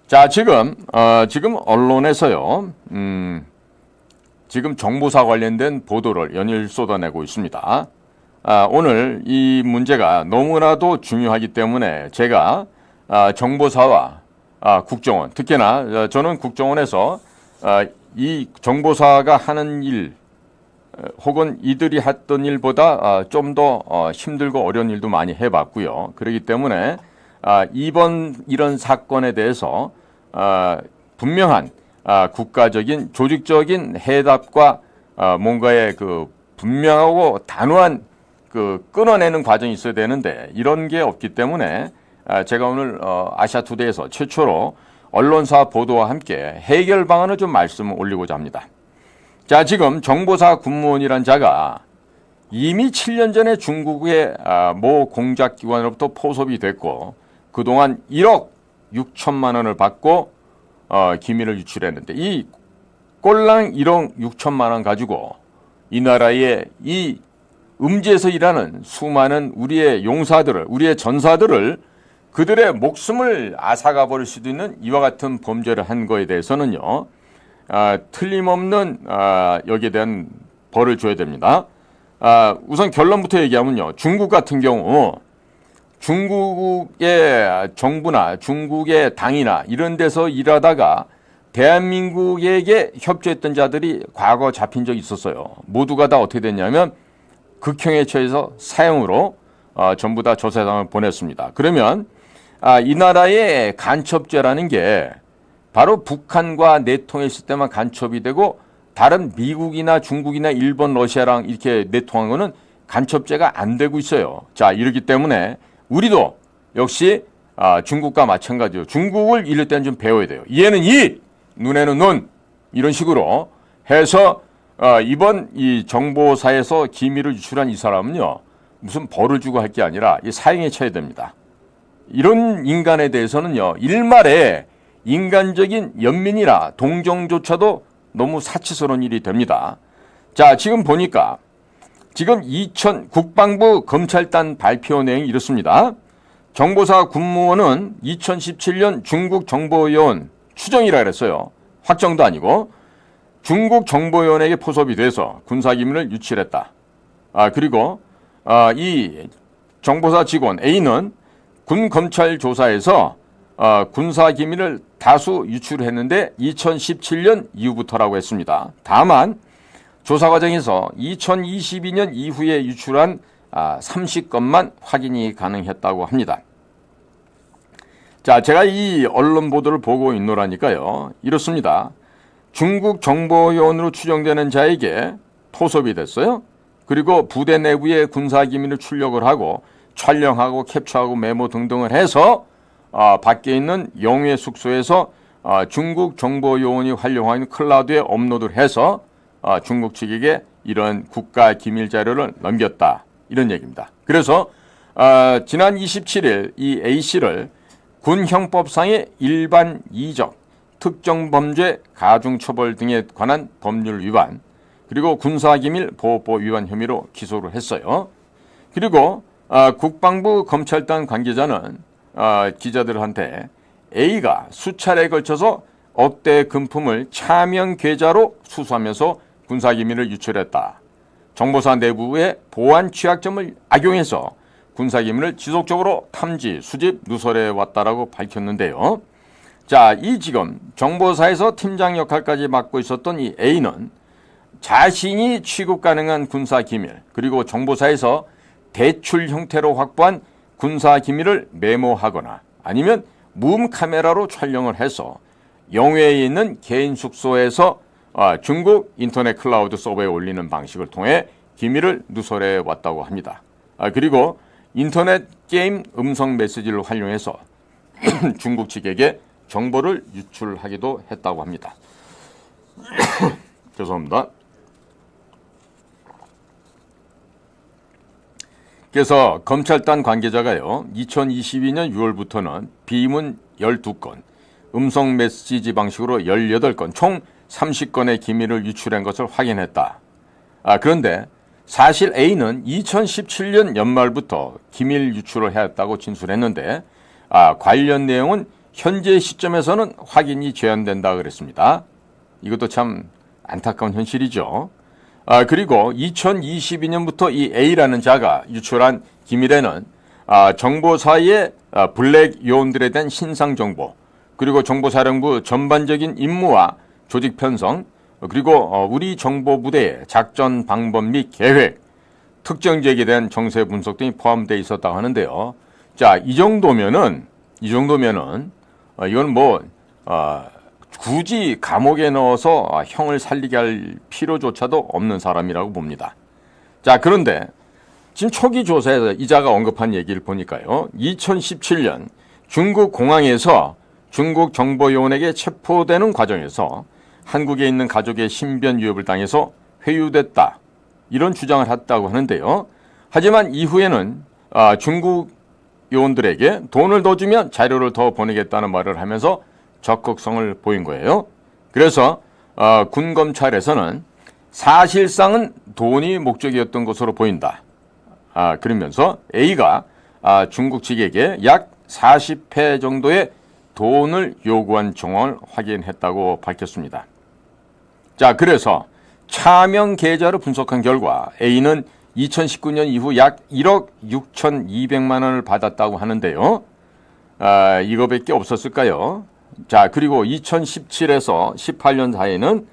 자, 지금 언론에서요, 지금 정보사 관련된 보도를 연일 쏟아내고 있습니다. 오늘 이 문제가 너무나도 중요하기 때문에 제가 정보사와 국정원, 특히나 저는 국정원에서 이 정보사가 하는 일 혹은 이들이 했던 일보다 좀 더 힘들고 어려운 일도 많이 해봤고요. 그렇기 때문에 이번 이런 사건에 대해서 분명한 국가적인 조직적인 해답과 뭔가의 그 분명하고 단호한 그 끊어내는 과정이 있어야 되는데 이런 게 없기 때문에 제가 오늘 아시아투데이에서 최초로 언론사 보도와 함께 해결 방안을 좀 말씀을 올리고자 합니다. 자, 지금 정보사 군무원이란 자가 이미 7년 전에 중국의 모 공작기관으로부터 포섭이 됐고 그동안 1억 6천만 원을 받고 기밀을 유출했는데 이 꼴랑 1억 6천만 원 가지고 이 나라의 이 음지에서 일하는 수많은 우리의 용사들을, 우리의 전사들을 그들의 목숨을 앗아가 버릴 수도 있는 이와 같은 범죄를 한 거에 대해서는요, 틀림없는 여기에 대한 벌을 줘야 됩니다. 우선 결론부터 얘기하면요, 중국 같은 경우 중국의 정부나 중국의 당이나 이런 데서 일하다가 대한민국에게 협조했던 자들이 과거 잡힌 적이 있었어요. 모두가 다 어떻게 됐냐면 극형에 처해서 사형으로 전부 다 조사장을 보냈습니다. 그러면 이 나라의 간첩죄라는 게 바로 북한과 내통했을 때만 간첩이 되고 다른 미국이나 중국이나 일본, 러시아랑 이렇게 내통한 거는 간첩죄가 안 되고 있어요. 자, 이렇기 때문에 우리도 역시 중국과 마찬가지로 중국을 이럴 때는 좀 배워야 돼요. 이에는 이, 눈에는 눈 이런 식으로 해서 이번 이 정보사에서 기밀을 유출한 이 사람은요 무슨 벌을 주고 할 게 아니라 이 사형에 처해야 됩니다. 이런 인간에 대해서는요 일말에 인간적인 연민이나 동정조차도 너무 사치스러운 일이 됩니다. 자, 지금 보니까 지금 국방부 검찰단 발표 내용이 이렇습니다. 정보사 군무원은 2017년 중국 정보요원 추정이라 그랬어요. 확정도 아니고 중국 정보요원에게 포섭이 돼서 군사기밀을 유출했다. 그리고 이 정보사 직원 A는 군 검찰 조사에서 군사기밀을 다수 유출했는데 2017년 이후부터라고 했습니다. 다만 조사 과정에서 2022년 이후에 유출한 30건만 확인이 가능했다고 합니다. 자, 제가 이 언론 보도를 보고 있노라니까요. 이렇습니다. 중국 정보요원으로 추정되는 자에게 포섭이 됐어요. 그리고 부대 내부의 군사기밀을 출력을 하고 촬영하고 캡처하고 메모 등등을 해서 밖에 있는 영유의 숙소에서 중국 정보요원이 활용하는 클라우드에 업로드를 해서 중국 측에게 이런 국가 기밀 자료를 넘겼다. 이런 얘기입니다. 그래서 지난 27일 이 A씨를 군형법상의 일반 이적, 특정범죄, 가중처벌 등에 관한 법률 위반, 그리고 군사기밀 보호법 위반 혐의로 기소를 했어요. 그리고 국방부 검찰단 관계자는 기자들한테 A가 수차례에 걸쳐서 억대 금품을 차명 계좌로 수수하면서 군사기밀을 유출했다. 정보사 내부의 보안 취약점을 악용해서 군사기밀을 지속적으로 탐지, 수집, 누설해 왔다라고 밝혔는데요. 자, 이 지금 정보사에서 팀장 역할까지 맡고 있었던 이 A는 자신이 취급 가능한 군사기밀 그리고 정보사에서 대출 형태로 확보한 군사기밀을 메모하거나 아니면 룸카메라로 촬영을 해서 영외에 있는 개인 숙소에서 중국 인터넷 클라우드 서버에 올리는 방식을 통해 기밀을 누설해 왔다고 합니다. 그리고 인터넷 게임 음성 메시지를 활용해서 중국 측에게 정보를 유출하기도 했다고 합니다. 죄송합니다. 그래서 검찰단 관계자가요, 2022년 6월부터는 비문 12건, 음성 메시지 방식으로 18건, 총 30건의 기밀을 유출한 것을 확인했다. 그런데 사실 A는 2017년 연말부터 기밀 유출을 해왔다고 진술했는데 관련 내용은 현재 시점에서는 확인이 제한된다 그랬습니다. 이것도 참 안타까운 현실이죠. 그리고 2022년부터 이 A라는 자가 유출한 기밀에는 정보사의 블랙 요원들에 대한 신상 정보, 그리고 정보사령부 전반적인 임무와 조직 편성, 그리고 우리 정보부대의 작전 방법 및 계획, 특정 지역에 대한 정세 분석 등이 포함되어 있었다고 하는데요. 자, 이 정도면은 이건 뭐 굳이 감옥에 넣어서 형을 살리게 할 필요조차도 없는 사람이라고 봅니다. 자, 그런데 지금 초기 조사에서 이자가 언급한 얘기를 보니까요. 2017년 중국 공항에서 중국 정보요원에게 체포되는 과정에서 한국에 있는 가족의 신변 위협을 당해서 회유됐다. 이런 주장을 했다고 하는데요. 하지만 이후에는 중국 요원들에게 돈을 더 주면 자료를 더 보내겠다는 말을 하면서 적극성을 보인 거예요. 그래서 군 검찰에서는 사실상은 돈이 목적이었던 것으로 보인다. 그러면서 A가 중국 측에게 약 40회 정도의 돈을 요구한 정황을 확인했다고 밝혔습니다. 자, 그래서 차명 계좌를 분석한 결과 A는 2019년 이후 약 1억 6,200만 원을 받았다고 하는데요. 이거밖에 없었을까요? 자, 그리고 2017에서 18년 사이에는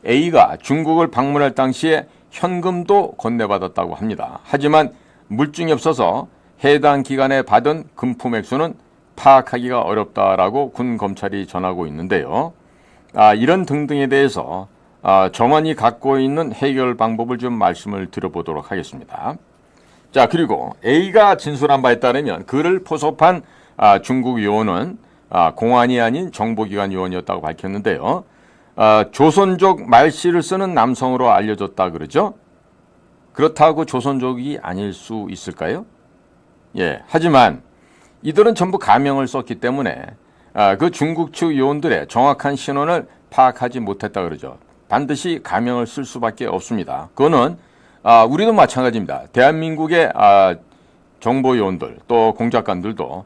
A가 중국을 방문할 당시에 현금도 건네받았다고 합니다. 하지만 물증이 없어서 해당 기간에 받은 금품 액수는 파악하기가 어렵다라고 군 검찰이 전하고 있는데요. 이런 등등에 대해서 저만이 갖고 있는 해결 방법을 좀 말씀을 드려보도록 하겠습니다. 자, 그리고 A가 진술한 바에 따르면 그를 포섭한 중국 요원은 공안이 아닌 정보기관 요원이었다고 밝혔는데요. 조선족 말씨를 쓰는 남성으로 알려졌다 그러죠. 그렇다고 조선족이 아닐 수 있을까요? 예, 하지만 이들은 전부 가명을 썼기 때문에 그 중국 측 요원들의 정확한 신원을 파악하지 못했다 그러죠. 반드시 가명을 쓸 수밖에 없습니다. 그거는 우리도 마찬가지입니다. 대한민국의 정보 요원들 또 공작관들도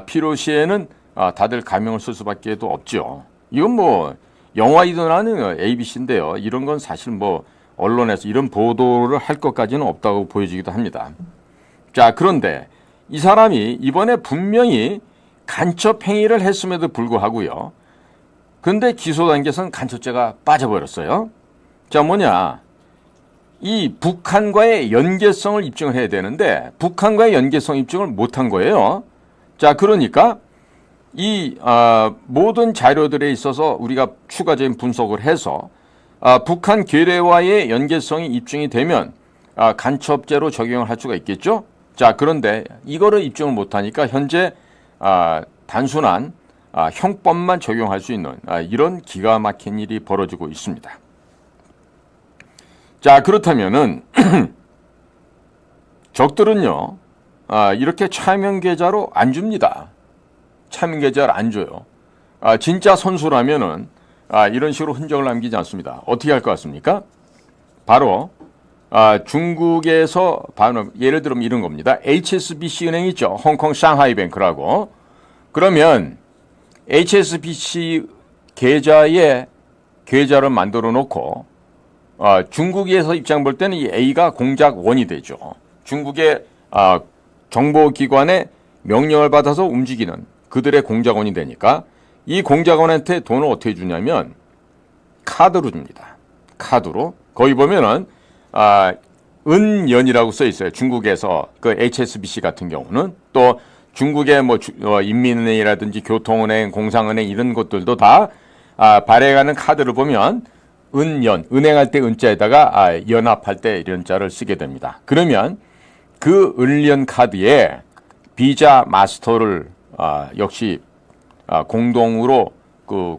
필요시에는 다들 가명을 쓸 수밖에 없죠. 이건 뭐 영화이든 하는 ABC인데요. 이런 건 사실 뭐 언론에서 이런 보도를 할 것까지는 없다고 보여지기도 합니다. 자, 그런데 이 사람이 이번에 분명히 간첩 행위를 했음에도 불구하고요. 근데 기소 단계에서는 간첩죄가 빠져버렸어요. 자, 뭐냐. 이 북한과의 연계성을 입증을 해야 되는데 북한과의 연계성 입증을 못한 거예요. 자, 그러니까 이 모든 자료들에 있어서 우리가 추가적인 분석을 해서 북한 괴뢰와의 연계성이 입증이 되면 간첩죄로 적용을 할 수가 있겠죠. 자, 그런데 이거를 입증을 못하니까 현재 단순한 형법만 적용할 수 있는 이런 기가 막힌 일이 벌어지고 있습니다. 자, 그렇다면은 적들은요 이렇게 차명 계좌로 안 줍니다. 차명 계좌를 안 줘요. 진짜 선수라면은 이런 식으로 흔적을 남기지 않습니다. 어떻게 할 것 같습니까? 바로 중국에서 예를 들면 이런 겁니다. HSBC 은행 있죠. 홍콩 상하이 뱅크라고. 그러면 HSBC 계좌에 계좌를 만들어 놓고 중국에서 입장 볼 때는 이 A가 공작원이 되죠. 중국의 정보기관의 명령을 받아서 움직이는 그들의 공작원이 되니까 이 공작원한테 돈을 어떻게 주냐면 카드로 줍니다. 카드로. 거기 보면은 은연이라고 써 있어요. 중국에서 그 HSBC 같은 경우는 또 중국의 뭐 인민은행이라든지 교통은행, 공상은행 이런 것들도 다 발행하는 카드를 보면 은연, 은행할 때 은자에다가 연합할 때 이런 자를 쓰게 됩니다. 그러면 그 은연 카드에 비자 마스터를 역시 공동으로 그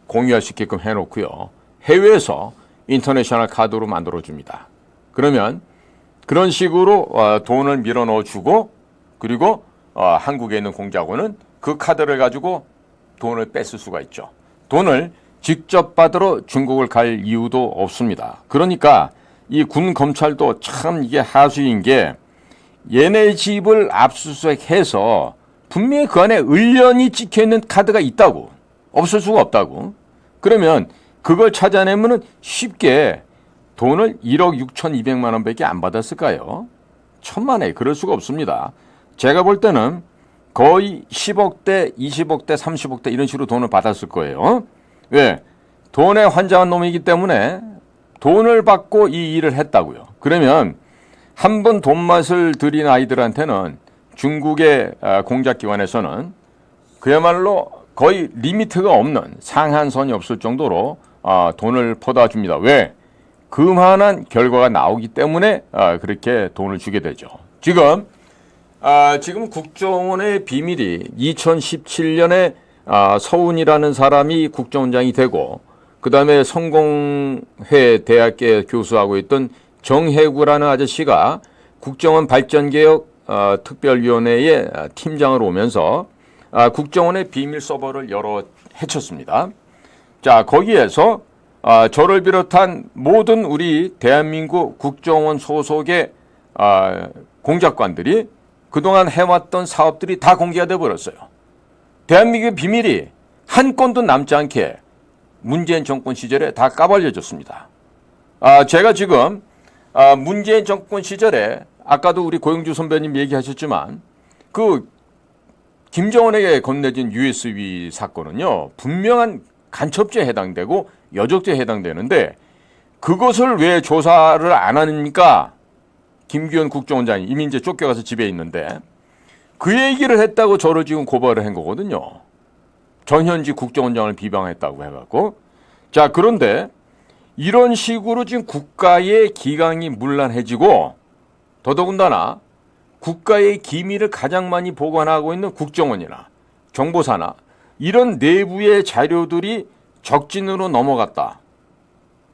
공유할 수 있게끔 해놓고요. 해외에서 인터내셔널 카드로 만들어줍니다. 그러면 그런 식으로 돈을 밀어 넣어주고 그리고 한국에 있는 공작원은 그 카드를 가지고 돈을 뺐을 수가 있죠. 돈을 직접 받으러 중국을 갈 이유도 없습니다. 그러니까 이 군 검찰도 참 이게 하수인 게 얘네 집을 압수수색해서 분명히 그 안에 을련이 찍혀있는 카드가 있다고. 없을 수가 없다고. 그러면 그걸 찾아내면 쉽게 돈을 1억 6,200만 원밖에 안 받았을까요? 천만에 그럴 수가 없습니다. 제가 볼 때는 거의 10억대, 20억대, 30억대 이런 식으로 돈을 받았을 거예요. 왜? 돈에 환장한 놈이기 때문에 돈을 받고 이 일을 했다고요. 그러면 한 번 돈 맛을 들인 아이들한테는 중국의 공작기관에서는 그야말로 거의 리미트가 없는 상한선이 없을 정도로 돈을 퍼다 줍니다. 왜? 그만한 결과가 나오기 때문에 그렇게 돈을 주게 되죠. 지금 국정원의 비밀이 2017년에 서훈이라는 사람이 국정원장이 되고 그 다음에 성공회 대학교 교수하고 있던 정혜구라는 아저씨가 국정원 발전개혁 특별위원회의 팀장을 오면서 국정원의 비밀 서버를 여러 해쳤습니다. 자, 거기에서 저를 비롯한 모든 우리 대한민국 국정원 소속의 공작관들이 그동안 해왔던 사업들이 다 공개가 돼버렸어요. 대한민국의 비밀이 한 건도 남지 않게 문재인 정권 시절에 다 까발려졌습니다. 제가 지금 문재인 정권 시절에 아까도 우리 고영주 선배님 얘기하셨지만 그 김정은에게 건네진 USB 사건은요 분명한 간첩죄에 해당되고 여적죄에 해당되는데 그것을 왜 조사를 안 하니까 김규현 국정원장이 이미 이제 쫓겨가서 집에 있는데 그 얘기를 했다고 저를 지금 고발을 한 거거든요. 전현직 국정원장을 비방했다고 해갖고. 자, 그런데 이런 식으로 지금 국가의 기강이 문란해지고 더더군다나 국가의 기밀을 가장 많이 보관하고 있는 국정원이나 정보사나 이런 내부의 자료들이 적진으로 넘어갔다.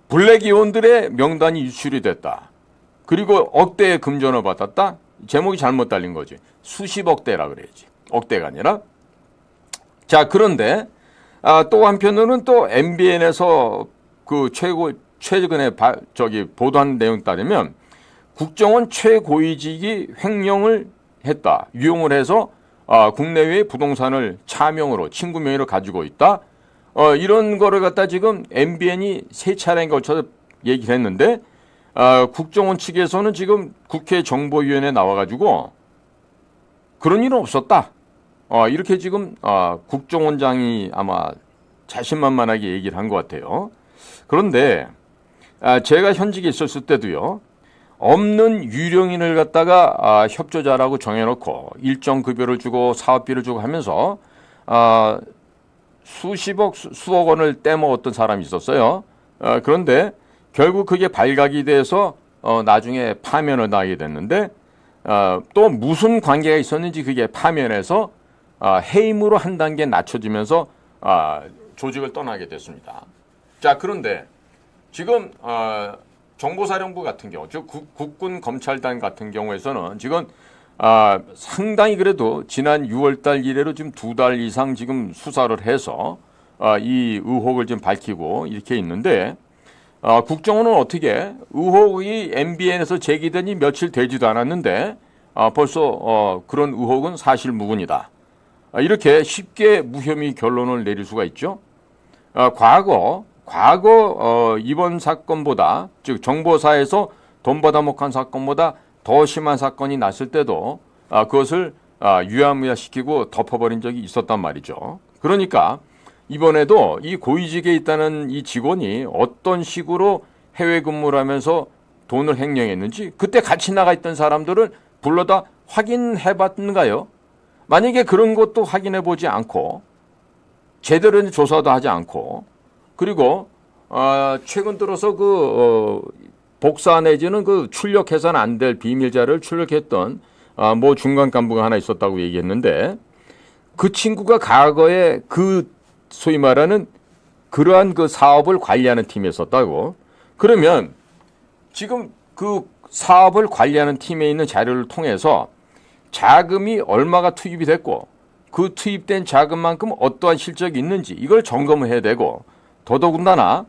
블랙이온들의 명단이 유출이 됐다. 그리고 억대의 금전을 받았다. 제목이 잘못 달린 거지. 수십억대라 그래야지. 억대가 아니라. 자, 그런데 또 한편으로는 또 MBN에서 그 최근에 보도한 내용 따르면 국정원 최고위직이 횡령을 했다. 유용을 해서 국내외의 부동산을 차명으로 친구 명의로 가지고 있다. 이런 거를 갖다 지금 MBN이 세 차례에 걸쳐서 얘기를 했는데 국정원 측에서는 지금 국회 정보위원회에 나와가지고 그런 일은 없었다. 이렇게 지금 국정원장이 아마 자신만만하게 얘기를 한 것 같아요. 그런데 제가 현직에 있었을 때도요. 없는 유령인을 갖다가 협조자라고 정해놓고 일정 급여를 주고 사업비를 주고 하면서 수십억, 수억 원을 떼먹었던 사람이 있었어요. 그런데 결국 그게 발각이 돼서 나중에 파면을 당하게 됐는데 또 무슨 관계가 있었는지 그게 파면해서 해임으로 한 단계 낮춰지면서 조직을 떠나게 됐습니다. 자, 그런데 지금 정보사령부 같은 경우, 즉 국군 검찰단 같은 경우에서는 지금 상당히 그래도 지난 6월달 이래로 지금 2달 이상 지금 수사를 해서 이 의혹을 좀 밝히고 이렇게 있는데 국정원은 어떻게 의혹이 MBN에서 제기된 지 며칠 되지도 않았는데 벌써 그런 의혹은 사실 무근이다. 이렇게 쉽게 무혐의 결론을 내릴 수가 있죠. 과거 이번 사건보다 즉 정보사에서 돈 받아먹한 사건보다 더 심한 사건이 났을 때도 그것을 유야무야시키고 덮어버린 적이 있었단 말이죠. 그러니까 이번에도 이 고위직에 있다는 이 직원이 어떤 식으로 해외 근무를 하면서 돈을 횡령했는지 그때 같이 나가 있던 사람들을 불러다 확인해봤는가요? 만약에 그런 것도 확인해보지 않고 제대로 된 조사도 하지 않고 그리고 최근 들어서 복사 내지는 출력해서는 안 될 비밀 자료를 출력했던 뭐 중간 간부가 하나 있었다고 얘기했는데 그 친구가 과거에 소위 말하는 그러한 사업을 관리하는 팀에 있었다고. 그러면 지금 그 사업을 관리하는 팀에 있는 자료를 통해서 자금이 얼마가 투입이 됐고 그 투입된 자금만큼 어떠한 실적이 있는지 이걸 점검을 해야 되고 더더군다나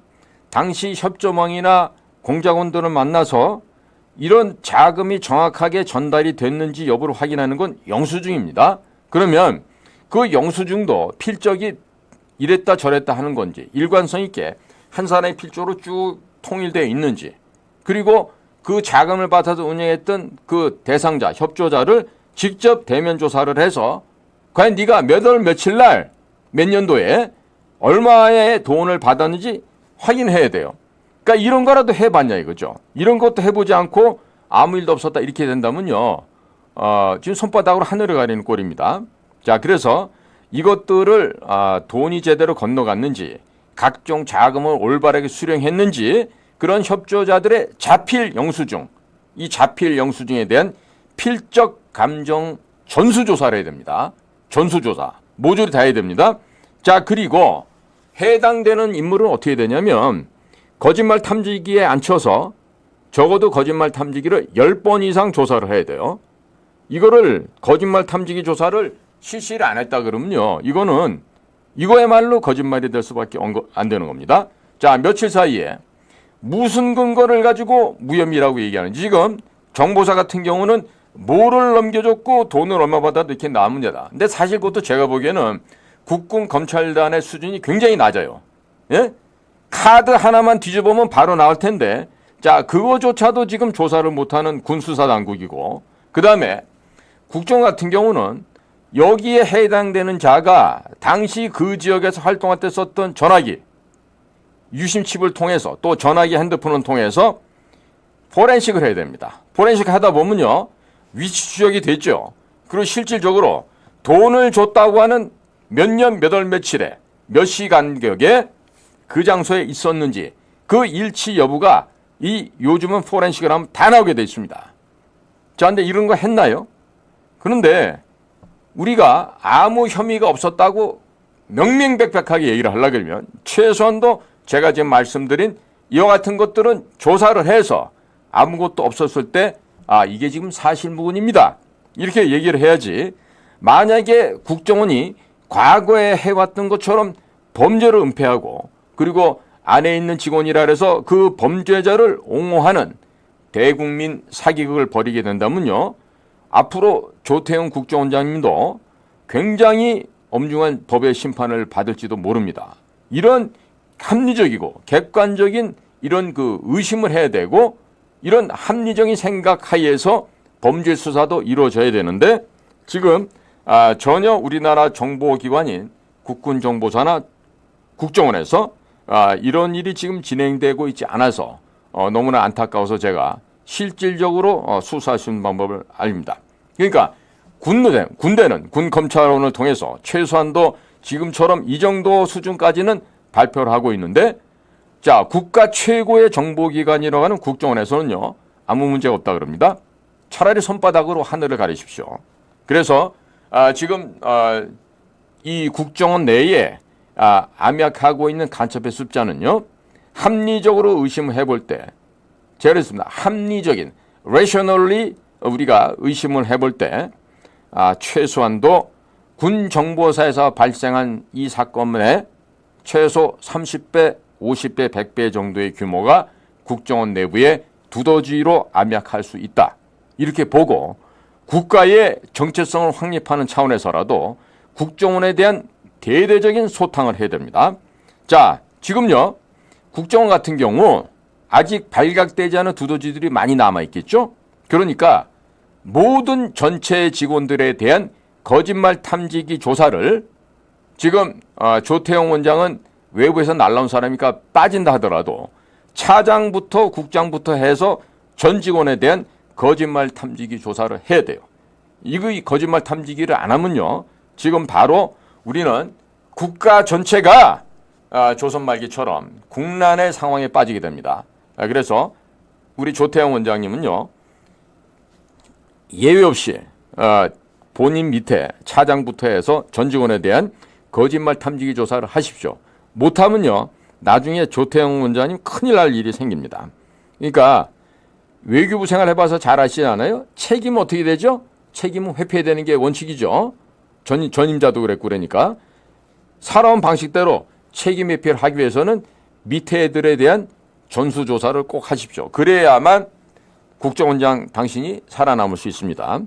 당시 협조망이나 공작원들을 만나서 이런 자금이 정확하게 전달이 됐는지 여부를 확인하는 건 영수증입니다. 그러면 그 영수증도 필적이 이랬다 저랬다 하는 건지 일관성 있게 한 사람의 필적으로 쭉 통일되어 있는지, 그리고 그 자금을 받아서 운영했던 그 대상자, 협조자를 직접 대면 조사를 해서 과연 네가 몇 월 며칠 날 몇 년도에 얼마의 돈을 받았는지 확인해야 돼요. 그러니까 이런 거라도 해봤냐 이거죠. 이런 것도 해보지 않고 아무 일도 없었다 이렇게 된다면요, 지금 손바닥으로 하늘을 가리는 꼴입니다. 자, 그래서 이것들을 돈이 제대로 건너갔는지, 각종 자금을 올바르게 수령했는지, 그런 협조자들의 자필 영수증, 이 자필 영수증에 대한 필적 감정 전수조사를 해야 됩니다. 전수조사 모조리 다 해야 됩니다. 자, 그리고 해당되는 인물은 어떻게 되냐면 거짓말 탐지기에 앉혀서 적어도 거짓말 탐지기를 10번 이상 조사를 해야 돼요. 이거를 거짓말 탐지기 조사를 실시를 안 했다 그러면요, 이거야말로 거짓말이 될 수밖에 안 되는 겁니다. 자, 며칠 사이에 무슨 근거를 가지고 무혐의라고 얘기하는지, 지금 정보사 같은 경우는 뭐를 넘겨줬고 돈을 얼마 받아도 이렇게 나온 문제다. 근데 사실 그것도 제가 보기에는 국군 검찰단의 수준이 굉장히 낮아요. 예? 카드 하나만 뒤져보면 바로 나올 텐데, 자, 그거조차도 지금 조사를 못하는 군수사당국이고, 그 다음에 국정 같은 경우는 여기에 해당되는 자가 당시 그 지역에서 활동할 때 썼던 전화기, 유심칩을 통해서, 또 전화기 핸드폰을 통해서 포렌식을 해야 됩니다. 포렌식 하다 보면요, 위치 추적이 됐죠. 그리고 실질적으로 돈을 줬다고 하는 몇 년, 몇 월, 며칠에, 몇 시 간격에 그 장소에 있었는지 그 일치 여부가 요즘은 포렌식을 하면 다 나오게 돼 있습니다. 자, 근데 이런 거 했나요? 그런데 우리가 아무 혐의가 없었다고 명명백백하게 얘기를 하려고 그러면 최소한도 제가 지금 말씀드린 이와 같은 것들은 조사를 해서 아무것도 없었을 때 이게 지금 사실무근입니다, 이렇게 얘기를 해야지, 만약에 국정원이 과거에 해왔던 것처럼 범죄를 은폐하고 그리고 안에 있는 직원이라 해서 그 범죄자를 옹호하는 대국민 사기극을 벌이게 된다면요, 앞으로 조태용 국정원장님도 굉장히 엄중한 법의 심판을 받을지도 모릅니다. 이런 합리적이고 객관적인 이런 그 의심을 해야 되고, 이런 합리적인 생각 하에서 범죄 수사도 이루어져야 되는데, 지금 전혀 우리나라 정보기관인 국군정보사나 국정원에서 이런 일이 지금 진행되고 있지 않아서 너무나 안타까워서 제가 실질적으로 수사할 수 있는 방법을 알립니다. 그러니까 군대는 군 검찰원을 통해서 최소한도 지금처럼 이 정도 수준까지는 발표를 하고 있는데, 자, 국가 최고의 정보기관이라고 하는 국정원에서는요, 아무 문제가 없다 그럽니다. 차라리 손바닥으로 하늘을 가리십시오. 그래서 지금 이 국정원 내에 암약하고 있는 간첩의 숫자는요, 합리적으로 의심을 해볼 때, 제가 그랬습니다. 합리적인, rationally 우리가 의심을 해볼 때 최소한도 군 정보사에서 발생한 이 사건의 최소 30배, 50배, 100배 정도의 규모가 국정원 내부에 두더지로 암약할 수 있다, 이렇게 보고 국가의 정체성을 확립하는 차원에서라도 국정원에 대한 대대적인 소탕을 해야 됩니다. 자, 지금요, 국정원 같은 경우 아직 발각되지 않은 두더지들이 많이 남아있겠죠? 그러니까 모든 전체 직원들에 대한 거짓말 탐지기 조사를 지금 조태용 원장은 외부에서 날라온 사람이니까 빠진다 하더라도 차장부터 국장부터 해서 전 직원에 대한 거짓말 탐지기 조사를 해야 돼요. 이거 거짓말 탐지기를 안 하면요, 지금 바로 우리는 국가 전체가 조선 말기처럼 국난의 상황에 빠지게 됩니다. 그래서 우리 조태용 원장님은요, 예외 없이 본인 밑에 차장부터 해서 전 직원에 대한 거짓말 탐지기 조사를 하십시오. 못하면요, 나중에 조태용 원장님 큰일 날 일이 생깁니다. 그러니까 외교부 생활 해봐서 잘 아시잖아요. 책임은 어떻게 되죠? 책임은 회피되는 게 원칙이죠. 전임자도 그랬고, 그러니까 살아온 방식대로 책임 회피를 하기 위해서는 밑에 애들에 대한 전수조사를 꼭 하십시오. 그래야만 국정원장 당신이 살아남을 수 있습니다.